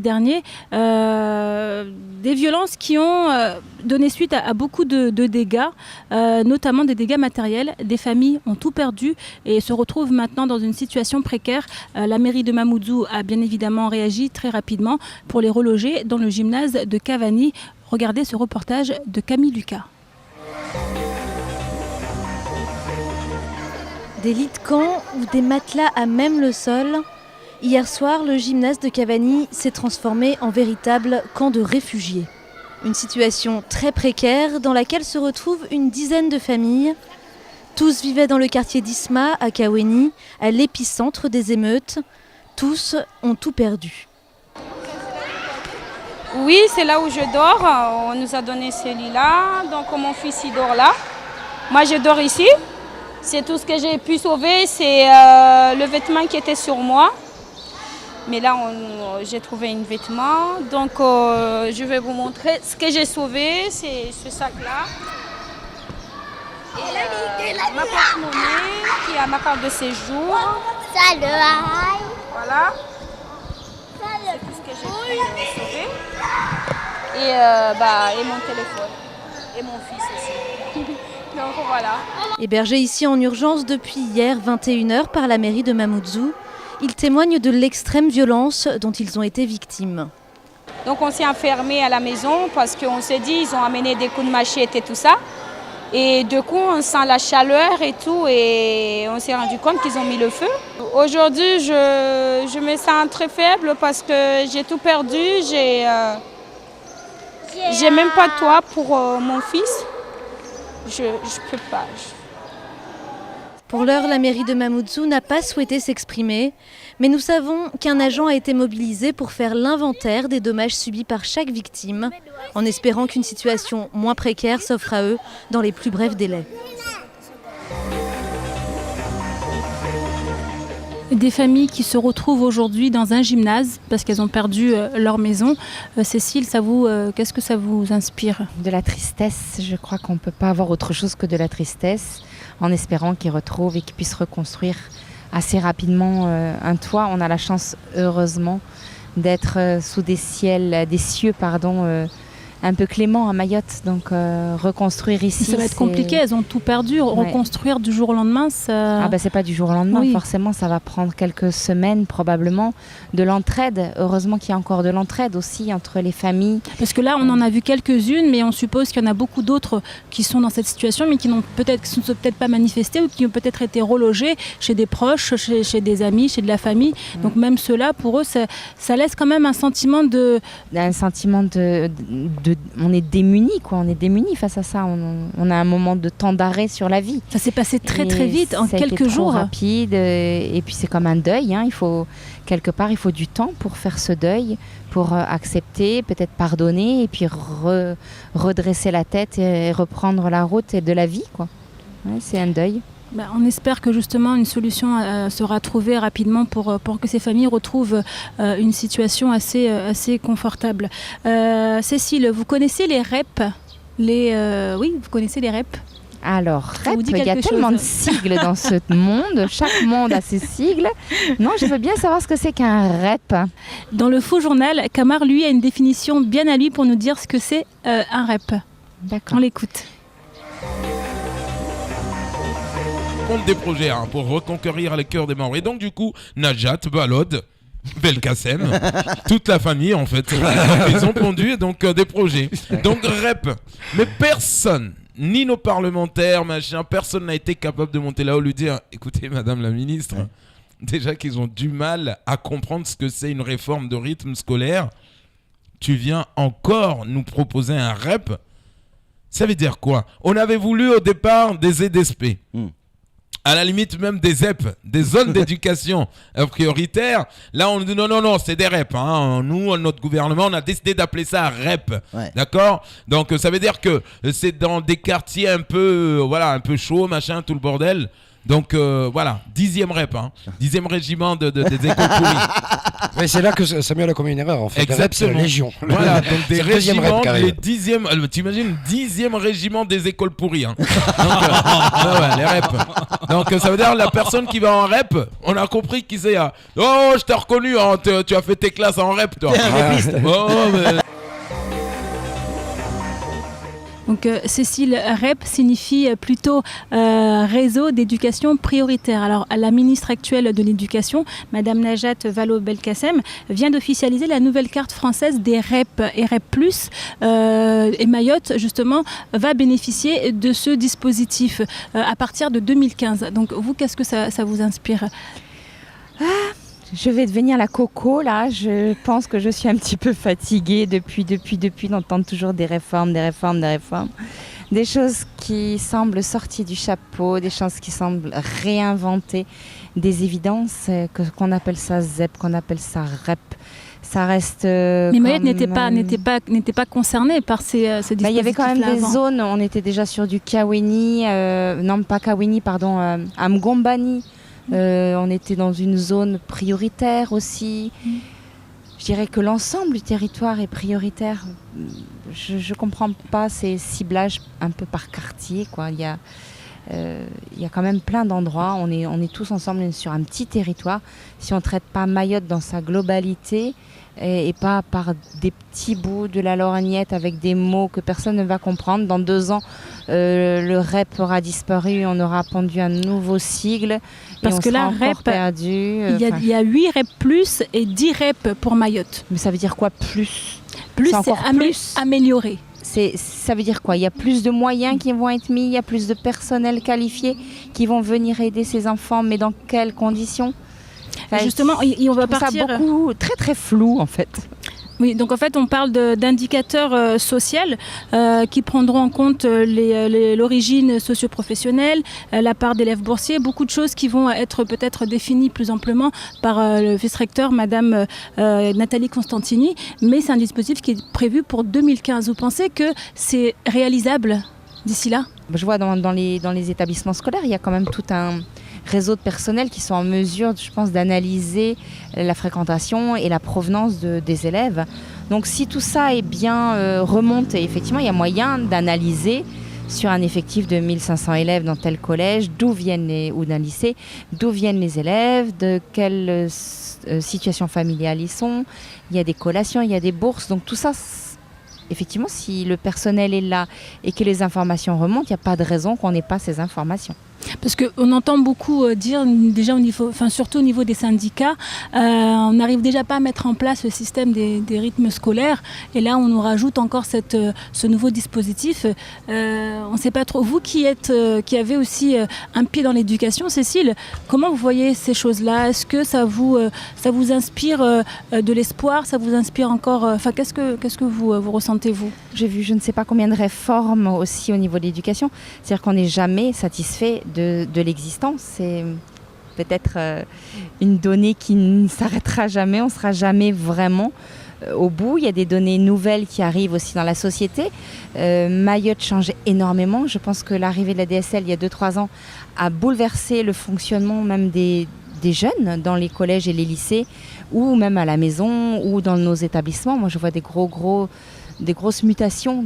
dernier. Des violences qui ont donné suite à beaucoup de dégâts, notamment des dégâts matériels. Des familles ont tout perdu et se retrouvent maintenant dans une situation précaire. La mairie de Mamoudzou a bien évidemment réagi très rapidement pour les reloger dans le gymnase de Cavani. Regardez ce reportage de Camille Lucas. Des lits de camp ou des matelas à même le sol. Hier soir, le gymnase de Cavani s'est transformé en véritable camp de réfugiés. Une situation très précaire dans laquelle se retrouvent une dizaine de familles. Tous vivaient dans le quartier d'Isma, à Kaweni, à l'épicentre des émeutes. Tous ont tout perdu. Oui, c'est là où je dors. On nous a donné ce lit-là. Donc mon fils il dort là. Moi je dors ici. C'est tout ce que j'ai pu sauver. C'est le vêtement qui était sur moi. Mais là, j'ai trouvé un vêtement. Donc je vais vous montrer ce que j'ai sauvé. C'est ce sac-là. Et ma porte-monnaie qui a ma carte de séjour. Voilà. C'est tout ce que j'ai pu sauver. Et mon téléphone. Et mon fils aussi. Donc voilà. Hébergés ici en urgence depuis hier 21h par la mairie de Mamoudzou, ils témoignent de l'extrême violence dont ils ont été victimes. Donc on s'est enfermés à la maison parce qu'on s'est dit ils ont amené des coups de machette et tout ça. Et du coup, on sent la chaleur et tout, et on s'est rendu compte qu'ils ont mis le feu. Aujourd'hui, je me sens très faible parce que j'ai tout perdu. J'ai même pas de toit pour mon fils. Je peux pas. Pour l'heure, la mairie de Mamoudzou n'a pas souhaité s'exprimer, mais nous savons qu'un agent a été mobilisé pour faire l'inventaire des dommages subis par chaque victime, en espérant qu'une situation moins précaire s'offre à eux dans les plus brefs délais. Des familles qui se retrouvent aujourd'hui dans un gymnase parce qu'elles ont perdu leur maison. Cécile, qu'est-ce que ça vous inspire ? De la tristesse, je crois qu'on ne peut pas avoir autre chose que de la tristesse, en espérant qu'ils retrouvent et qu'ils puissent reconstruire assez rapidement un toit. On a la chance, heureusement, d'être sous des cieux un peu cléments à Mayotte, donc reconstruire ici. Ça va être compliqué, elles ont tout perdu. Reconstruire du jour au lendemain, ça... c'est pas du jour au lendemain, forcément, ça va prendre quelques semaines probablement. De l'entraide, heureusement qu'il y a encore de l'entraide aussi entre les familles. Parce que là, on en a vu quelques-unes, mais on suppose qu'il y en a beaucoup d'autres qui sont dans cette situation, mais qui ne sont peut-être pas manifestés ou qui ont peut-être été relogés chez des proches, chez des amis, chez de la famille. Donc même ceux-là, pour eux, ça laisse quand même un sentiment de... On est démunis, quoi. On est démunis face à ça. On a un moment de temps d'arrêt sur la vie. Ça s'est passé très vite, en quelques jours. Trop rapide. Et puis c'est comme un deuil. Il faut du temps pour faire ce deuil, pour accepter, peut-être pardonner, et puis redresser la tête et reprendre la route de la vie, quoi. Ouais, c'est un deuil. On espère que justement une solution sera trouvée rapidement pour que ces familles retrouvent une situation assez confortable. Cécile, vous connaissez les REP ? Oui, vous connaissez les REP ? Alors, REP, il y a tellement de sigles dans ce monde. Chaque monde a ses sigles. Non, je veux bien savoir ce que c'est qu'un REP. Dans le Faux Journal, Camar, lui, a une définition bien à lui pour nous dire ce que c'est un REP. D'accord. On l'écoute. Des projets pour reconquérir les cœurs des membres. Et donc du coup, Najat, Balod, Belkacem, toute la famille en fait, ils ont pondu donc des projets. Donc REP. Mais personne, ni nos parlementaires, personne n'a été capable de monter là-haut lui dire, écoutez Madame la Ministre, déjà qu'ils ont du mal à comprendre ce que c'est une réforme de rythme scolaire, tu viens encore nous proposer un REP. Ça veut dire quoi ? On avait voulu au départ des ZSP. À la limite même des ZEP, des zones d'éducation prioritaires. Là, on dit non, c'est des REP. Nous, notre gouvernement, on a décidé d'appeler ça REP. Ouais. D'accord ? Donc, ça veut dire que c'est dans des quartiers un peu chauds, tout le bordel. Donc voilà, 10e rep, 10e régiment des écoles pourries. Mais c'est là que Samuel a commis une erreur en fait. Exactement. C'est la Légion. Voilà, donc des régiments, les 10e, t'imagines, 10e régiment des écoles pourries. Donc, ouais, les reps. Donc ça veut dire la personne qui va en rep, on a compris qui c'est. Oh, je t'ai reconnu, tu as fait tes classes en rep, toi. Donc Cécile, REP signifie plutôt réseau d'éducation prioritaire. Alors la ministre actuelle de l'Éducation, Madame Najat Vallaud-Belkacem, vient d'officialiser la nouvelle carte française des REP et REP+. Et Mayotte, justement, va bénéficier de ce dispositif à partir de 2015. Donc vous, qu'est-ce que ça vous inspire ? Je vais devenir la coco là, je pense que je suis un petit peu fatiguée depuis d'entendre toujours des réformes. Des choses qui semblent sorties du chapeau, des choses qui semblent réinventer, des évidences, qu'on appelle ça ZEP, qu'on appelle ça REP. Ça reste. Mais Mayotte n'était pas concernée par ces dispositifs. Il y avait quand même des zones, on était déjà sur du Kaweni, Amgombani. On était dans une zone prioritaire aussi. Je dirais que l'ensemble du territoire est prioritaire. Je ne comprends pas ces ciblages un peu par quartier, quoi. Il y a quand même plein d'endroits. On est tous ensemble sur un petit territoire. Si on ne traite pas Mayotte dans sa globalité et pas par des petits bouts de la lorgnette avec des mots que personne ne va comprendre, dans 2 ans, le REP aura disparu, on aura pondu un nouveau sigle. Parce que là, REP, perdu. Il y a 8 REP plus et 10 REP pour Mayotte. Mais ça veut dire quoi plus ? Plus, c'est améliorer. Ça veut dire quoi ? Il y a plus de moyens qui vont être mis, il y a plus de personnel qualifié qui vont venir aider ces enfants, mais dans quelles conditions ? Justement, on va partir... Ça beaucoup, très très flou en fait. Oui, donc en fait, on parle d'indicateurs sociaux qui prendront en compte l'origine socio-professionnelle, la part d'élèves boursiers, beaucoup de choses qui vont être peut-être définies plus amplement par le vice-recteur, Madame Nathalie Constantini. Mais c'est un dispositif qui est prévu pour 2015. Vous pensez que c'est réalisable d'ici là ? Je vois dans les établissements scolaires, il y a quand même tout un réseau de personnel qui sont en mesure, je pense, d'analyser la fréquentation et la provenance des élèves. Donc si tout ça est bien remonté, effectivement, il y a moyen d'analyser sur un effectif de 1500 élèves dans tel collège, ou d'un lycée, d'où viennent les élèves, de quelle situation familiale ils sont. Il y a des collations, il y a des bourses, donc tout ça... Effectivement, si le personnel est là et que les informations remontent, il n'y a pas de raison qu'on n'ait pas ces informations. Parce qu'on entend beaucoup dire, déjà surtout au niveau des syndicats, on n'arrive déjà pas à mettre en place le système des rythmes scolaires. Et là, on nous rajoute encore ce nouveau dispositif. On ne sait pas trop. Vous qui avez aussi un pied dans l'éducation, Cécile, comment vous voyez ces choses-là ? Est-ce que ça vous inspire de l'espoir ? Ça vous inspire encore qu'est-ce que vous ressentez, vous ? J'ai vu je ne sais pas combien de réformes aussi au niveau de l'éducation. C'est-à-dire qu'on n'est jamais satisfait de l'existence. C'est peut-être une donnée qui ne s'arrêtera jamais, on ne sera jamais vraiment au bout. Il y a des données nouvelles qui arrivent aussi dans la société. Mayotte change énormément. Je pense que l'arrivée de la DSL il y a 2-3 ans a bouleversé le fonctionnement même des jeunes dans les collèges et les lycées, ou même à la maison, ou dans nos établissements. Moi je vois des grosses mutations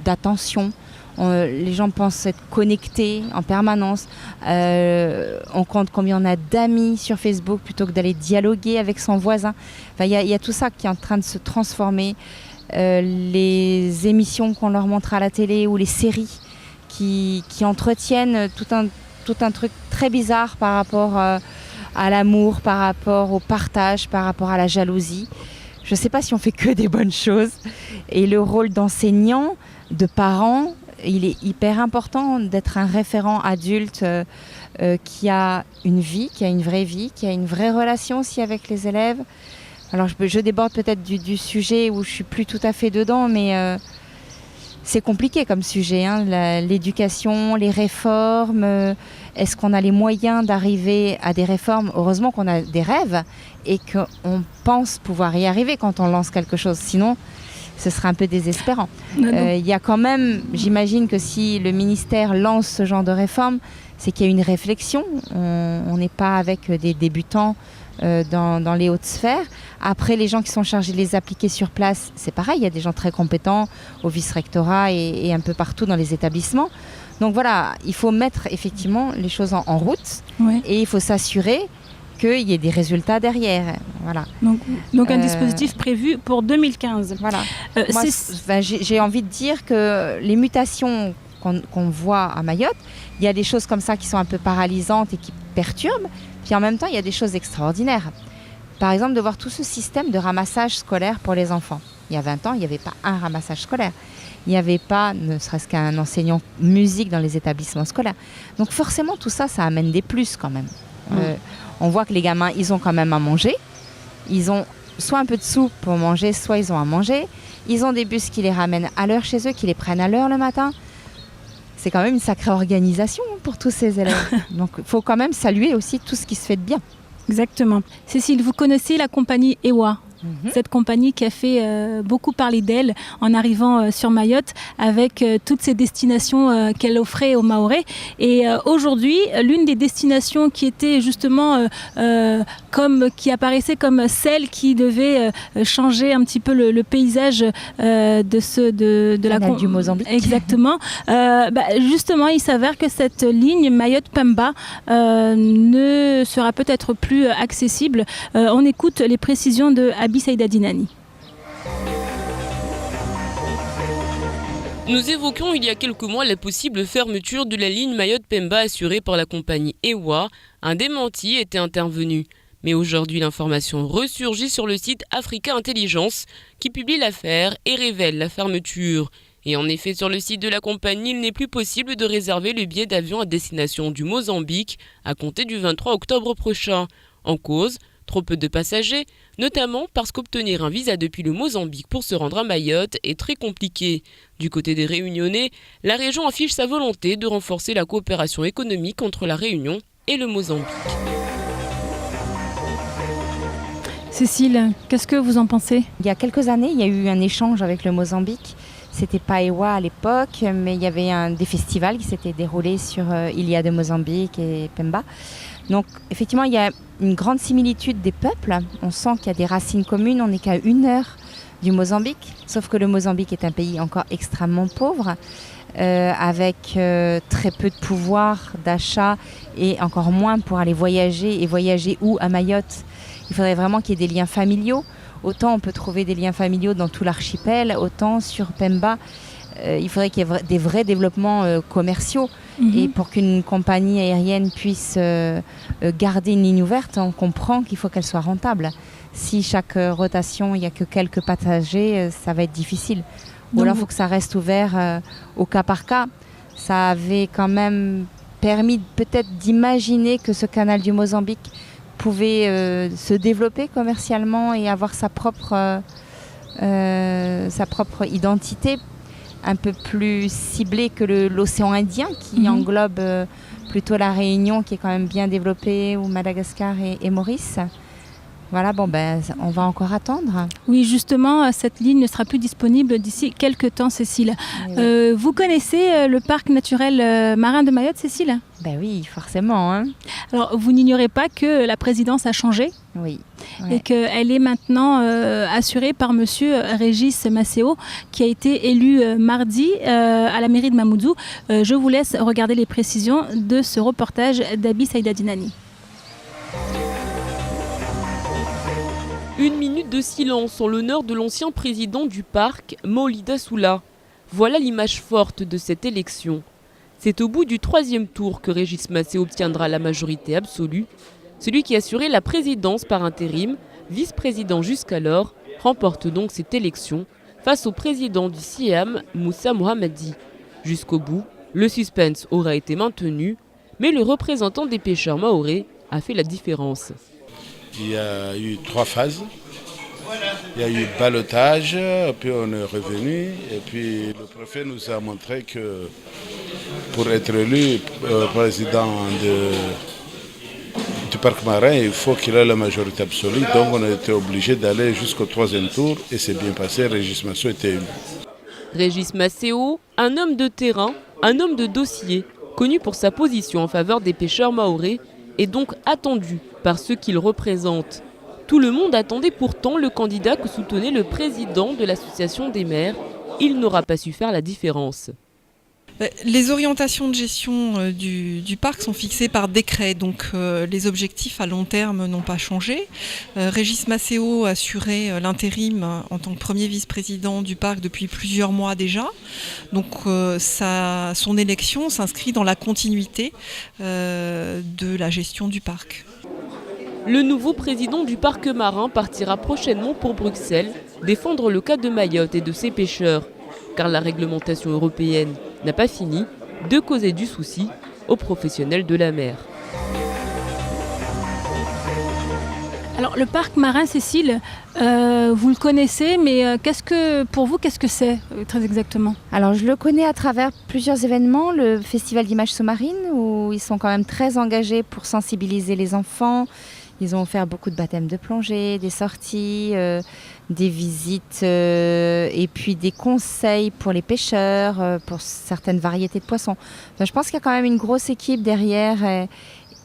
d'attention. Les gens pensent être connectés en permanence. On compte combien on a d'amis sur Facebook plutôt que d'aller dialoguer avec son voisin. Enfin, il y a tout ça qui est en train de se transformer. Les émissions qu'on leur montre à la télé ou les séries qui entretiennent tout un truc très bizarre par rapport à l'amour, par rapport au partage, par rapport à la jalousie. Je ne sais pas si on fait que des bonnes choses. Et le rôle d'enseignant, de parent, il est hyper important d'être un référent adulte qui a une vie, qui a une vraie vie, qui a une vraie relation aussi avec les élèves. Alors je déborde peut-être du sujet où je ne suis plus tout à fait dedans, mais c'est compliqué comme sujet, hein, l'éducation, les réformes. Est-ce qu'on a les moyens d'arriver à des réformes ? Heureusement qu'on a des rêves et qu'on pense pouvoir y arriver quand on lance quelque chose. Sinon, ce serait un peu désespérant. Il y a quand même, j'imagine que si le ministère lance ce genre de réforme, c'est qu'il y a une réflexion. On n'est pas avec des débutants dans les hautes sphères. Après, les gens qui sont chargés de les appliquer sur place, c'est pareil, il y a des gens très compétents au vice-rectorat et un peu partout dans les établissements. Donc voilà, il faut mettre effectivement les choses en route et il faut s'assurer qu'il y ait des résultats derrière. Voilà. Donc un dispositif prévu pour 2015. Voilà. Moi, j'ai envie de dire que les mutations qu'on voit à Mayotte, il y a des choses comme ça qui sont un peu paralysantes et qui perturbent, puis en même temps, il y a des choses extraordinaires. Par exemple, de voir tout ce système de ramassage scolaire pour les enfants. Il y a 20 ans, il n'y avait pas un ramassage scolaire. Il n'y avait pas, ne serait-ce qu'un enseignant musique dans les établissements scolaires. Donc forcément, tout ça, ça amène des plus quand même. On voit que les gamins, ils ont quand même à manger. Ils ont soit un peu de sous pour manger, soit ils ont à manger. Ils ont des bus qui les ramènent à l'heure chez eux, qui les prennent à l'heure le matin. C'est quand même une sacrée organisation pour tous ces élèves. Donc il faut quand même saluer aussi tout ce qui se fait de bien. Exactement. Cécile, vous connaissez la compagnie EWA ? Cette compagnie qui a fait beaucoup parler d'elle en arrivant sur Mayotte avec toutes ces destinations qu'elle offrait aux Mahorais. Et aujourd'hui, l'une des destinations qui était justement qui apparaissait comme celle qui devait changer un petit peu le paysage de la du Mozambique. Exactement. Justement, il s'avère que cette ligne Mayotte-Pemba ne sera peut-être plus accessible. On écoute les précisions de Abi Saïda Dinani. Nous évoquions il y a quelques mois la possible fermeture de la ligne Mayotte-Pemba assurée par la compagnie EWA. Un démenti était intervenu. Mais aujourd'hui, l'information ressurgit sur le site Africa Intelligence qui publie l'affaire et révèle la fermeture. Et en effet, sur le site de la compagnie, il n'est plus possible de réserver le billet d'avion à destination du Mozambique à compter du 23 octobre prochain. En cause, trop peu de passagers, notamment parce qu'obtenir un visa depuis le Mozambique pour se rendre à Mayotte est très compliqué. Du côté des Réunionnais, la région affiche sa volonté de renforcer la coopération économique entre la Réunion et le Mozambique. Cécile, qu'est-ce que vous en pensez ? Il y a quelques années, il y a eu un échange avec le Mozambique. C'était pas EWA à l'époque, mais il y avait des festivals qui s'étaient déroulés sur Ilha de Mozambique et Pemba. Donc effectivement, il y a une grande similitude des peuples. On sent qu'il y a des racines communes. On n'est qu'à 1 heure du Mozambique. Sauf que le Mozambique est un pays encore extrêmement pauvre, avec très peu de pouvoir d'achat et encore moins pour aller voyager. Et voyager où ? À Mayotte. Il faudrait vraiment qu'il y ait des liens familiaux. Autant on peut trouver des liens familiaux dans tout l'archipel, autant sur Pemba, il faudrait qu'il y ait des vrais développements commerciaux. Et pour qu'une compagnie aérienne puisse garder une ligne ouverte, on comprend qu'il faut qu'elle soit rentable. Si chaque rotation, il n'y a que quelques passagers, ça va être difficile. Ou alors il faut que ça reste ouvert au cas par cas. Ça avait quand même permis peut-être d'imaginer que ce canal du Mozambique pouvait se développer commercialement et avoir sa propre identité, un peu plus ciblée que l'océan Indien qui englobe plutôt la Réunion qui est quand même bien développée, ou Madagascar et Maurice. Voilà, on va encore attendre. Oui, justement, cette ligne ne sera plus disponible d'ici quelques temps, Cécile. Oui. Vous connaissez le parc naturel marin de Mayotte, Cécile ? Ben oui, forcément. Hein. Alors, vous n'ignorez pas que la présidence a changé ? Oui. Et qu'elle est maintenant assurée par monsieur Régis Maceo, qui a été élu mardi à la mairie de Mamoudzou. Je vous laisse regarder les précisions de ce reportage d'Abi Saïda Dinani. 1 minute de silence en l'honneur de l'ancien président du parc, Maolida Soula. Voilà l'image forte de cette élection. C'est au bout du 3e tour que Régis Macé obtiendra la majorité absolue. Celui qui assurait la présidence par intérim, vice-président jusqu'alors, remporte donc cette élection face au président du SIAM, Moussa Mohamadi. Jusqu'au bout, le suspense aura été maintenu, mais le représentant des pêcheurs mahorais a fait la différence. Il y a eu 3 phases. Il y a eu ballottage, puis on est revenu. Et puis le préfet nous a montré que pour être élu président du parc marin, il faut qu'il ait la majorité absolue. Donc on a été obligé d'aller jusqu'au 3e tour et c'est bien passé. Régis Masséo était élu. Régis Masséo, un homme de terrain, un homme de dossier, connu pour sa position en faveur des pêcheurs mahorais, est donc attendu par ceux qu'il représente. Tout le monde attendait pourtant le candidat que soutenait le président de l'association des maires. Il n'aura pas su faire la différence. Les orientations de gestion du parc sont fixées par décret, donc les objectifs à long terme n'ont pas changé. Régis Masséo assurait l'intérim en tant que premier vice-président du parc depuis plusieurs mois déjà. Donc son élection s'inscrit dans la continuité de la gestion du parc. Le nouveau président du parc marin partira prochainement pour Bruxelles défendre le cas de Mayotte et de ses pêcheurs, car la réglementation européenne n'a pas fini de causer du souci aux professionnels de la mer. Alors le parc marin, Cécile, vous le connaissez, mais pour vous, qu'est-ce que c'est très exactement? Alors je le connais à travers plusieurs événements, le Festival d'images sous-marines, où ils sont quand même très engagés pour sensibiliser les enfants. Ils ont offert beaucoup de baptêmes de plongée, des sorties, des visites et puis des conseils pour les pêcheurs, pour certaines variétés de poissons. Enfin, je pense qu'il y a quand même une grosse équipe derrière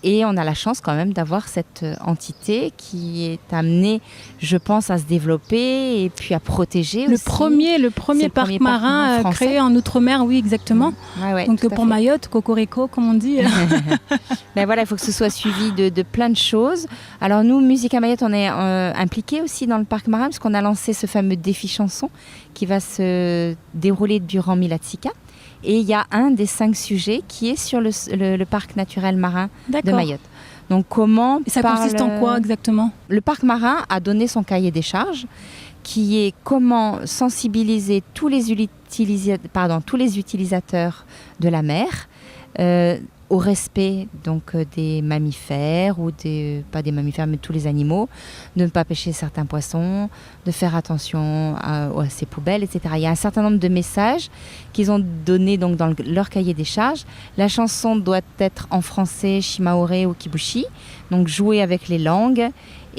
et on a la chance quand même d'avoir cette entité qui est amenée, je pense, à se développer et puis à protéger aussi. Le premier parc marin créé en Outre-mer, oui, exactement. Ouais, donc pour Mayotte, Cocorico, comme on dit. Ben voilà, il faut que ce soit suivi de plein de choses. Alors nous, Musique à Mayotte, on est impliqués aussi dans le parc marin parce qu'on a lancé ce fameux défi chanson qui va se dérouler durant Milatsika. Et il y a un des 5 sujets qui est sur le parc naturel marin de Mayotte. Donc comment Et ça consiste en quoi exactement? Le parc marin a donné son cahier des charges qui est comment sensibiliser tous les utilisateurs de la mer au respect donc des mammifères ou pas des mammifères mais tous les animaux, de ne pas pêcher certains poissons, de faire attention à ces poubelles, etc. Il y a un certain nombre de messages qu'ils ont donnés donc dans leur cahier des charges. La chanson doit être en français, shimaoré ou kibushi, donc jouer avec les langues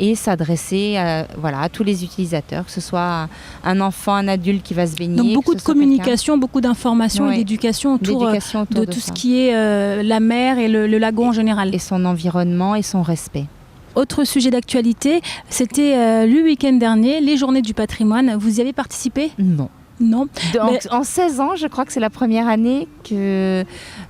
et s'adresser à tous les utilisateurs, que ce soit un enfant, un adulte qui va se baigner. Donc beaucoup de communication, beaucoup d'informations et d'éducation autour de tout ce qui est la mer et le lagon en général. Et son environnement et son respect. Autre sujet d'actualité, c'était le week-end dernier, les Journées du patrimoine. Vous y avez participé? Non. En 16 ans, je crois que c'est la première année que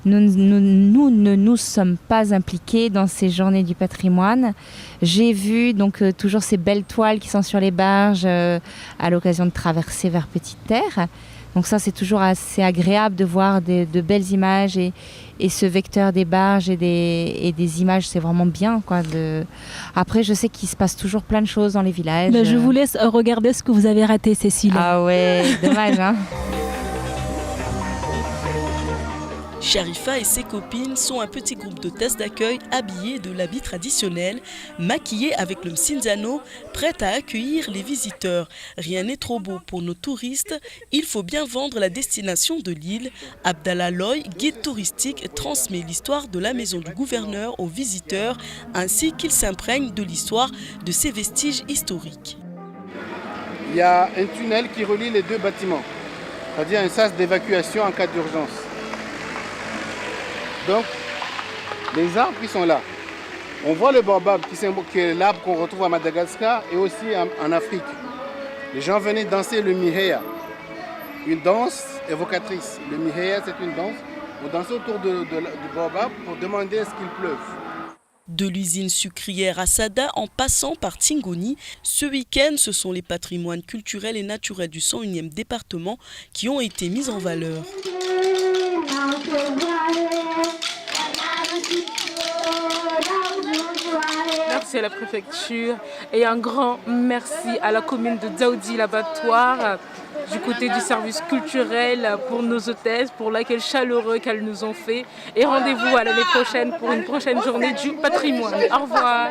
nous ne nous sommes pas impliqués dans ces journées du patrimoine. J'ai vu donc toujours ces belles toiles qui sont sur les barges à l'occasion de traverser vers Petite Terre. Donc ça, c'est toujours assez agréable de voir de belles images et ce vecteur des barges et des images, c'est vraiment bien, quoi. Après, je sais qu'il se passe toujours plein de choses dans les villages. Je vous laisse regarder ce que vous avez raté, Cécile. Ah ouais, dommage, hein. Sharifa et ses copines sont un petit groupe d'hôtesses d'accueil habillées de l'habit traditionnel, maquillées avec le msinzano, prêtes à accueillir les visiteurs. Rien n'est trop beau pour nos touristes, il faut bien vendre la destination de l'île. Abdallah Loy, guide touristique, transmet l'histoire de la maison du gouverneur aux visiteurs, ainsi qu'ils s'imprègnent de l'histoire de ces vestiges historiques. Il y a un tunnel qui relie les 2 bâtiments, c'est-à-dire un sas d'évacuation en cas d'urgence. Donc, les arbres qui sont là, on voit le baobab qui est l'arbre qu'on retrouve à Madagascar et aussi en Afrique. Les gens venaient danser le mireya, une danse évocatrice. Le mireya, c'est une danse. On dansait autour du baobab pour demander est-ce qu'il pleuve. De l'usine sucrière à Sada en passant par Tingoni, ce week-end, ce sont les patrimoines culturels et naturels du 101e département qui ont été mis en valeur. Merci à la préfecture et un grand merci à la commune de Dzaoudi l'Abattoir du côté du service culturel pour nos hôtesses, pour l'accueil chaleureux qu'elles nous ont fait. Et rendez-vous à l'année prochaine pour une prochaine journée du patrimoine. Au revoir.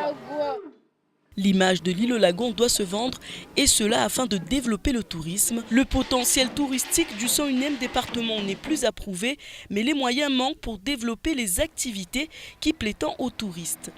L'image de l'île au lagon doit se vendre et cela afin de développer le tourisme. Le potentiel touristique du 101e département n'est plus approuvé, mais les moyens manquent pour développer les activités qui plaît tant aux touristes.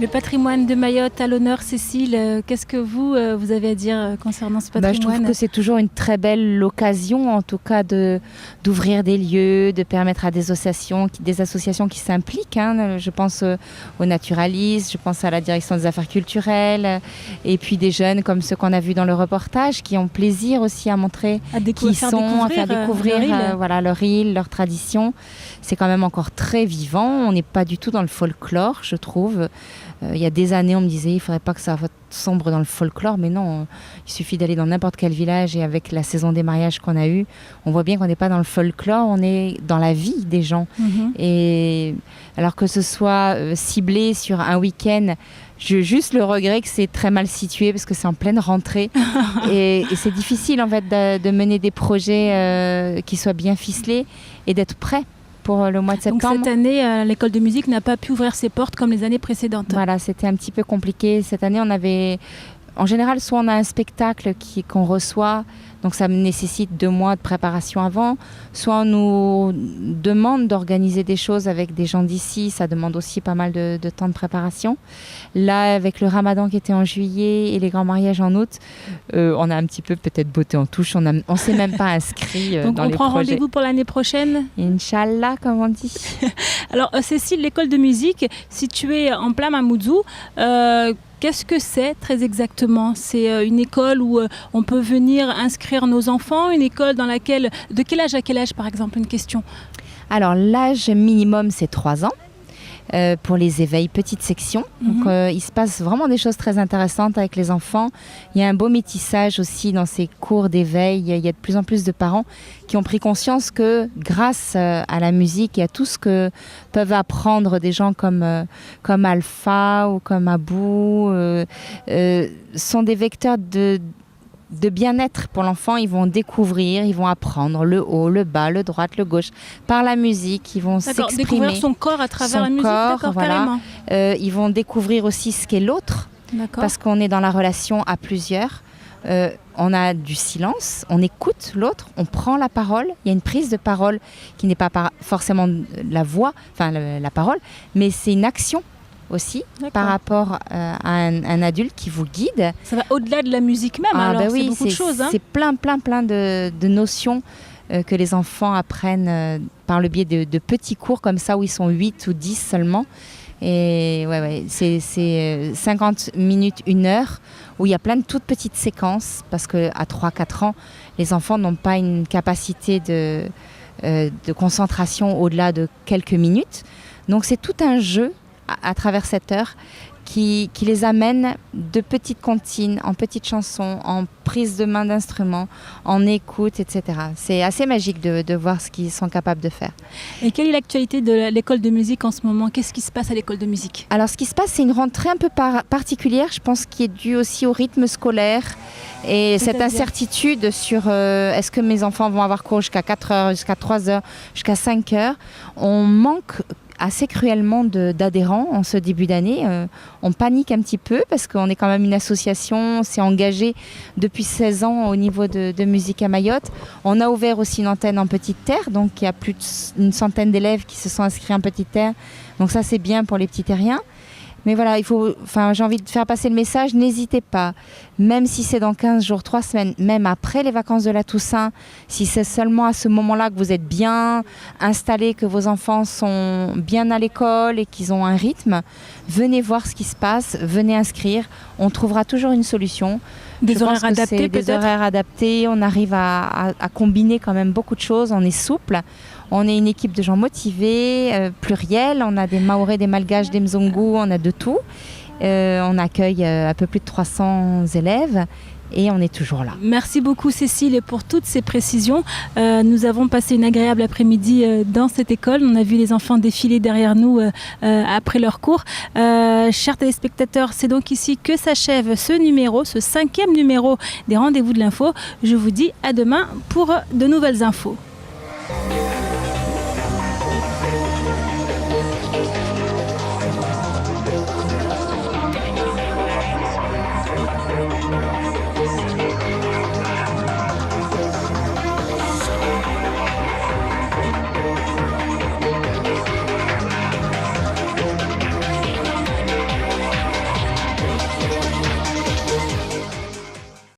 Le patrimoine de Mayotte à l'honneur, Cécile. Qu'est-ce que vous avez à dire concernant ce patrimoine? Je trouve que c'est toujours une très belle occasion, en tout cas, d'ouvrir des lieux, de permettre à des associations qui s'impliquent. Hein. Je pense aux naturalistes, je pense à la direction des affaires culturelles, et puis des jeunes comme ceux qu'on a vus dans le reportage, qui ont plaisir aussi à montrer qui ils sont, à faire découvrir leur île, leur tradition. C'est quand même encore très vivant. On n'est pas du tout dans le folklore, je trouve. Il y a des années, on me disait il ne faudrait pas que ça sombre dans le folklore, mais non, il suffit d'aller dans n'importe quel village et avec la saison des mariages qu'on a eue, on voit bien qu'on n'est pas dans le folklore, on est dans la vie des gens. Et alors que ce soit ciblé sur un week-end, j'ai juste le regret que c'est très mal situé parce que c'est en pleine rentrée et c'est difficile en fait de mener des projets qui soient bien ficelés et d'être prêts pour le mois de septembre. Donc cette année, l'école de musique n'a pas pu ouvrir ses portes comme les années précédentes. Voilà, c'était un petit peu compliqué. Cette année, on avait... En général, soit on a un spectacle qu'on reçoit, donc ça nécessite 2 mois de préparation avant, soit on nous demande d'organiser des choses avec des gens d'ici, ça demande aussi pas mal de temps de préparation. Là, avec le Ramadan qui était en juillet et les grands mariages en août, on a un petit peu peut-être botté en touche, on ne s'est même pas inscrit donc dans les projets. Donc on prend rendez-vous pour l'année prochaine? Inch'Allah, comme on dit. Alors Cécile, l'école de musique située en plein Mamoudzou, qu'est-ce que c'est très exactement? C'est une école où on peut venir inscrire nos enfants, une école dans laquelle... De quel âge à quel âge, par exemple, une question? Alors, l'âge minimum, c'est 3 ans. Pour les éveils, petite section. Donc, il se passe vraiment des choses très intéressantes avec les enfants. Il y a un beau métissage aussi dans ces cours d'éveil. Il y a de plus en plus de parents qui ont pris conscience que grâce à la musique et à tout ce que peuvent apprendre des gens comme Alpha ou comme Abou, sont des vecteurs de bien-être pour l'enfant. Ils vont découvrir, ils vont apprendre le haut, le bas, le droit, le gauche, par la musique, ils vont s'exprimer. Découvrir son corps à travers la musique, d'accord, voilà. Ils vont découvrir aussi ce qu'est l'autre, parce qu'on est dans la relation à plusieurs. On a du silence, on écoute l'autre, on prend la parole. Il y a une prise de parole qui n'est pas forcément la voix, enfin la parole, mais c'est une action aussi par rapport à un adulte qui vous guide. Ça va au-delà de la musique même, alors oui, c'est beaucoup de choses. Hein. C'est plein de notions que les enfants apprennent par le biais de petits cours comme ça où ils sont 8 ou 10 seulement. Et c'est 50 minutes, 1 heure où il y a plein de toutes petites séquences parce qu'à 3-4 ans, les enfants n'ont pas une capacité de concentration au-delà de quelques minutes. Donc c'est tout un jeu à travers cette heure qui les amène de petites comptines, en petites chansons, en prise de main d'instruments, en écoute, etc. C'est assez magique de voir ce qu'ils sont capables de faire. Et quelle est l'actualité de l'école de musique en ce moment? Qu'est-ce qui se passe à l'école de musique? Alors ce qui se passe, c'est une rentrée un peu particulière, je pense, qui est due aussi au rythme scolaire et cette incertitude sur est-ce que mes enfants vont avoir cours jusqu'à 4 heures, jusqu'à 3 heures, jusqu'à 5 heures. On manque assez cruellement d'adhérents en ce début d'année. On panique un petit peu parce qu'on est quand même une association, on s'est engagé depuis 16 ans au niveau de musique à Mayotte. On a ouvert aussi une antenne en Petite Terre, donc il y a plus d'une centaine d'élèves qui se sont inscrits en Petite Terre. Donc ça c'est bien pour les petits terriens. Mais voilà, j'ai envie de faire passer le message, n'hésitez pas, même si c'est dans 15 jours, 3 semaines, même après les vacances de la Toussaint, si c'est seulement à ce moment-là que vous êtes bien installés, que vos enfants sont bien à l'école et qu'ils ont un rythme, venez voir ce qui se passe, venez inscrire, on trouvera toujours une solution. Des horaires adaptés peut-être ? Des horaires adaptés, on arrive à combiner quand même beaucoup de choses, on est souple. On est une équipe de gens motivés, pluriels. On a des Maorais, des Malgaches, des Mzungu, on a de tout. On accueille un peu plus de 300 élèves et on est toujours là. Merci beaucoup Cécile pour toutes ces précisions. Nous avons passé une agréable après-midi dans cette école. On a vu les enfants défiler derrière nous après leur cours. Chers téléspectateurs, c'est donc ici que s'achève ce numéro, ce 5e numéro des Rendez-vous de l'info. Je vous dis à demain pour de nouvelles infos.